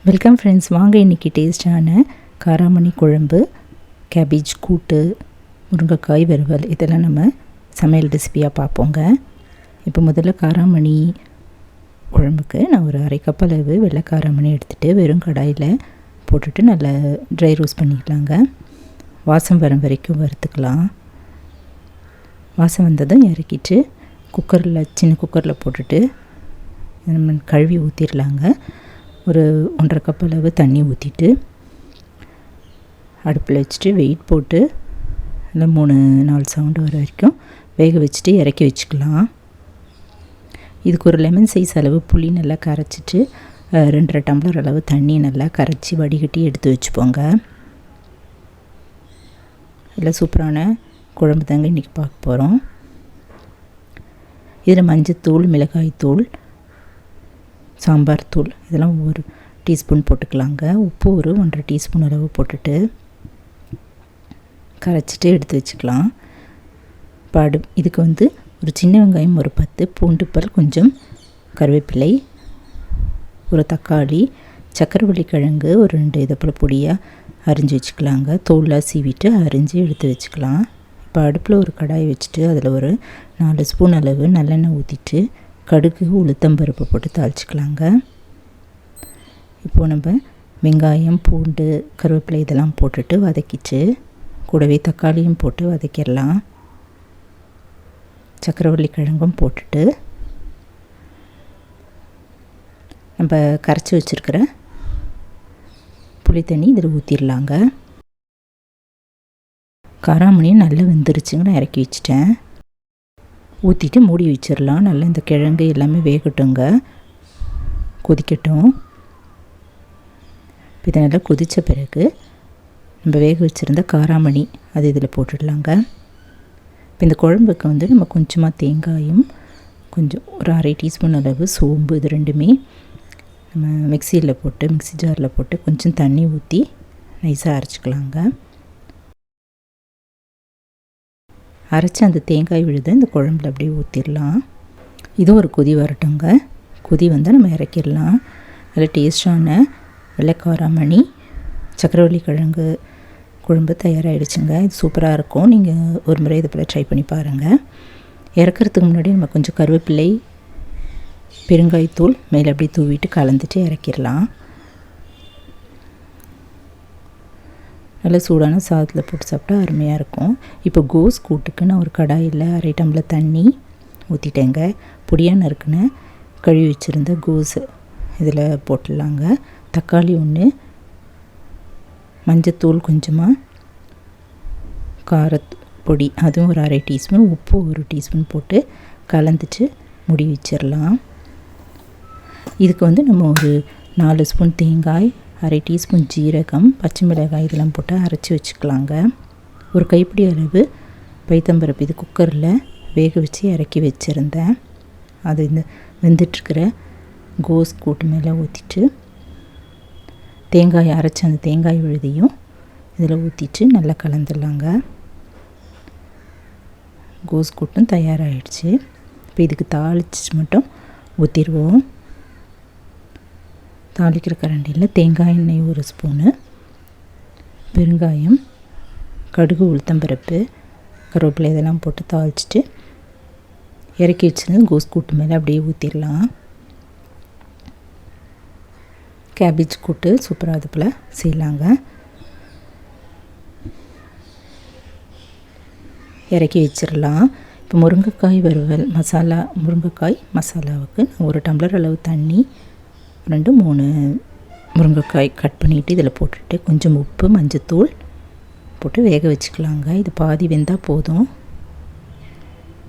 Welcome friends, வாங்க இன்றைக்கி டேஸ்டான காராமணி குழம்பு, கேபேஜ் கூட்டு, முருங்கைக்காய் வறுவல் இதெல்லாம் நம்ம சமையல் ரெசிபியாக பார்ப்போங்க. இப்போ முதல்ல காராமணி குழம்புக்கு நான் ஒரு அரை கப் அளவு வெள்ளை காராமணி எடுத்துகிட்டு வெறும் கடாயில் போட்டுட்டு நல்லா ட்ரை ரோஸ்ட் பண்ணிக்கலாங்க. வாசம் வரும் வரைக்கும் வறுத்துக்கலாம். வாசம் வந்ததும் இறக்கிட்டு சின்ன குக்கரில் போட்டுட்டு நம்ம கழுவி ஊற்றிடலாங்க. ஒரு 1.5 கப் அளவு தண்ணி ஊற்றிட்டு அடுப்பில் வச்சுட்டு வெயிட் போட்டு இல்லை 3-4 சவுண்டு வர வரைக்கும் வேக வச்சுட்டு இறக்கி வச்சுக்கலாம். இதுக்கு ஒரு லெமன் சைஸ் அளவு புளி நல்லா கரைச்சிட்டு 2.5 டம்ளர் அளவு தண்ணி நல்லா கரைச்சி வடிகட்டி எடுத்து வச்சுப்போங்க. இல்லை சூப்பரான குழம்பு தாங்க இன்றைக்கி பார்க்க போகிறோம். இதில் மஞ்சத்தூள், மிளகாய்த்தூள், சாம்பார் தூள் இதெல்லாம் ஒரு டீஸ்பூன் போட்டுக்கலாங்க. உப்பு ஒரு 1.5 டீஸ்பூன் அளவு போட்டுட்டு கரைச்சிட்டு எடுத்து வச்சுக்கலாம். இப்போ இதுக்கு ஒரு சின்ன வெங்காயம் ஒரு 10, பூண்டு பல் கொஞ்சம், கருவேப்பிலை, ஒரு தக்காளி, சக்கரவள்ளி கிழங்கு ஒரு 2 இதை போல் பொடியாக அரிஞ்சு வச்சுக்கலாங்க. தோலாக சீவிட்டு அரிஞ்சு எடுத்து வச்சுக்கலாம். இப்போ அடுப்பில் ஒரு கடாய் வச்சுட்டு அதில் ஒரு 4 ஸ்பூன் அளவு நல்லெண்ணெய் ஊற்றிட்டு கடுகு, உளுத்தம்பருப்பு போட்டு தாளிச்சிக்கலாங்க. இப்போது நம்ம வெங்காயம், பூண்டு, கருவேப்பிலை இதெல்லாம் போட்டுட்டு வதக்கிட்டு கூடவே தக்காளியும் போட்டு வதக்கிடலாம். சக்கரவள்ளி கிழங்கும் போட்டுட்டு நம்ம கரைச்சி வச்சுருக்கிற புளி தண்ணி இதில் ஊற்றிடலாங்க. காராமணியும் நல்லா வெந்துருச்சுங்க. நான் இறக்கி வச்சிட்டேன். ஊற்றிட்டு மூடி வச்சிடலாம். நல்லா இந்த கிழங்கு எல்லாமே வேகட்டுங்க, கொதிக்கட்டும். இதை நல்லா கொதித்த பிறகு நம்ம வேக வச்சுருந்த காராமணி அது இதில் போட்டுடலாங்க. இப்போ இந்த குழம்புக்கு நம்ம கொஞ்சமாக தேங்காயும் கொஞ்சம் ஒரு 1/2 டீஸ்பூன் அளவு சோம்பு இது ரெண்டுமே நம்ம மிக்சி ஜாரில் போட்டு கொஞ்சம் தண்ணி ஊற்றி நைஸாக அரைச்சிக்கலாங்க. அரைச்சி அந்த தேங்காய் விழுத இந்த குழம்புல அப்படியே ஊற்றிடலாம். இதுவும் ஒரு கொதி வரட்டுங்க. கொதி வந்தால் நம்ம இறக்கிடலாம். நல்ல டேஸ்டான வெள்ளைக்காராமணி சக்கரவள்ளி கிழங்கு குழம்பு தயாராகிடுச்சுங்க. இது சூப்பராக இருக்கும். நீங்கள் ஒரு முறை இதை போல் ட்ரை பண்ணி பாருங்கள். இறக்கிறதுக்கு முன்னாடி நம்ம கொஞ்சம் கருவேப்பிலை, பெருங்காயத்தூள் மேலே அப்படியே தூவிட்டு கலந்துட்டு இறக்கிடலாம். நல்லா சூடான சாதத்தில் போட்டு சாப்பிட்டா அருமையாக இருக்கும். இப்போ கோஸ் கூட்டுக்கு நான் ஒரு கடாயில் 1/2 டம்ளர் தண்ணி ஊற்றிட்டேங்க. பொடியாக நறுக்குன்னு கழுவி வச்சுருந்த கோஸு இதில் போட்டுடலாங்க. தக்காளி 1, மஞ்சத்தூள் கொஞ்சமாக, காரப்பொடி அதுவும் ஒரு 1/2 டீஸ்பூன், உப்பு 1 டீஸ்பூன் போட்டு கலந்துட்டு மூடி வச்சிடலாம். இதுக்கு நம்ம ஒரு 4 ஸ்பூன் தேங்காய், 1/2 டீஸ்பூன் ஜீரகம், பச்சை மிளகாய் இதெல்லாம் போட்டு அரைச்சி வச்சுக்கலாங்க. ஒரு கைப்பிடி அளவு பைத்தம்பருப்பு இது குக்கரில் வேக வச்சு இறக்கி வச்சுருந்தேன். அது இந்த வெந்துட்டுருக்கிற கோஸ் கூட்டு மேலே ஊற்றிட்டு தேங்காய் அரைச்சி அந்த தேங்காய் விழுதையும் இதில் ஊற்றிட்டு நல்லா கலந்துடலாங்க. கோஸ் கூட்டும் தயாராகிடுச்சு. இப்போ இதுக்கு தாளிச்சு மட்டும் ஊற்றிடுவோம். தாளிக்கிற கரண்டியில் தேங்காய் எண்ணெய் 1 ஸ்பூனு, பெருங்காயம், கடுகு, உளுத்தம்பருப்பு, கருவேப்பிலை இதெல்லாம் போட்டு தாளிச்சிட்டு இறக்கி வச்சுருந்து கோஸ் கூட்டு மேலே அப்படியே ஊற்றிடலாம். கேபேஜ் கூட்டு சூப்பராக அது போல் செய்யலாங்க. இறக்கி வச்சிடலாம். இப்போ முருங்கைக்காய் வறுவல் முருங்கைக்காய் மசாலாவுக்கு நான் 1 டம்ளர் அளவு தண்ணி, 2-3 முருங்கைக்காய் கட் பண்ணிவிட்டு இதில் போட்டுட்டு கொஞ்சம் உப்பு, மஞ்சத்தூள் போட்டு வேக வச்சுக்கலாங்க. இது பாதி வெந்தால் போதும்.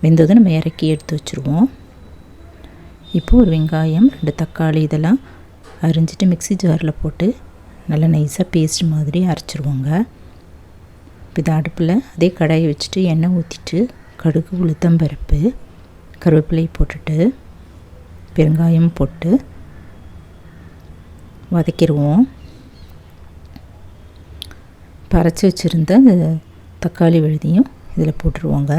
வெந்ததும் நம்ம இறக்கி எடுத்து வச்சுருவோம். இப்போது ஒரு வெங்காயம், 2 தக்காளி இதெல்லாம் அரிஞ்சிட்டு மிக்சி ஜாரில் போட்டு நல்லா நைஸாக பேஸ்ட் மாதிரி அரைச்சிருவோங்க. இப்போ இதை அடுப்பில் அதே கடாயை வச்சுட்டு எண்ணெய் ஊற்றிட்டு கடுகு, உளுத்தம்பருப்பு, கருவேப்பிலை போட்டுட்டு பெருங்காயம் போட்டு வதக்கிடுவோம். அரைச்சி வச்சுருந்த அந்த தக்காளி விழுதியும் இதில் போட்டுருவோங்க.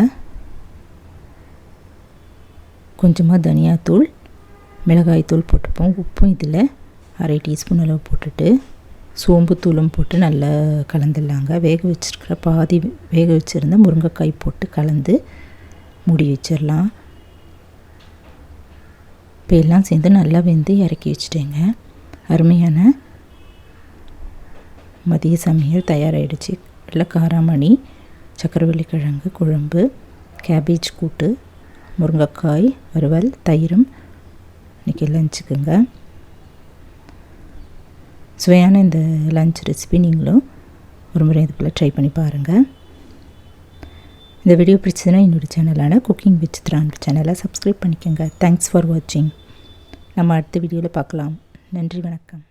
கொஞ்சமாக தனியாத்தூள், மிளகாய்த்தூள் போட்டுப்போம். உப்பும் இதில் 1/2 டீஸ்பூன் அளவு போட்டுட்டு சோம்பு தூளும் போட்டு நல்லா கலந்துடலாங்க. வேக வச்சுருந்த முருங்கைக்காய் போட்டு கலந்து மூடி வச்சிடலாம். இப்போ எல்லாம் சேர்ந்து நல்லா வெந்து இறக்கி வச்சுட்டேங்க. அருமையான மதிய சமையல் தயாராகிடுச்சு. இல்லை காராமணி, சக்கரவள்ளி கிழங்கு குழம்பு, கேபேஜ் கூட்டு, முருங்கைக்காய் வறுவல், தயிரும் இன்றைக்கி லஞ்சுக்குங்க. சுவையான இந்த லஞ்ச் ரெசிபி நீங்களும் ஒரு முறை இது போல் ட்ரை பண்ணி பாருங்கள். இந்த வீடியோ பிடிச்சதுன்னா என்னோடய சேனலான குக்கிங் வித் சித்ரா சேனலை சப்ஸ்கிரைப் பண்ணிக்கோங்க. தேங்க்ஸ் ஃபார் வாட்சிங். நம்ம அடுத்த வீடியோவில் பார்க்கலாம். நன்றி, வணக்கம்.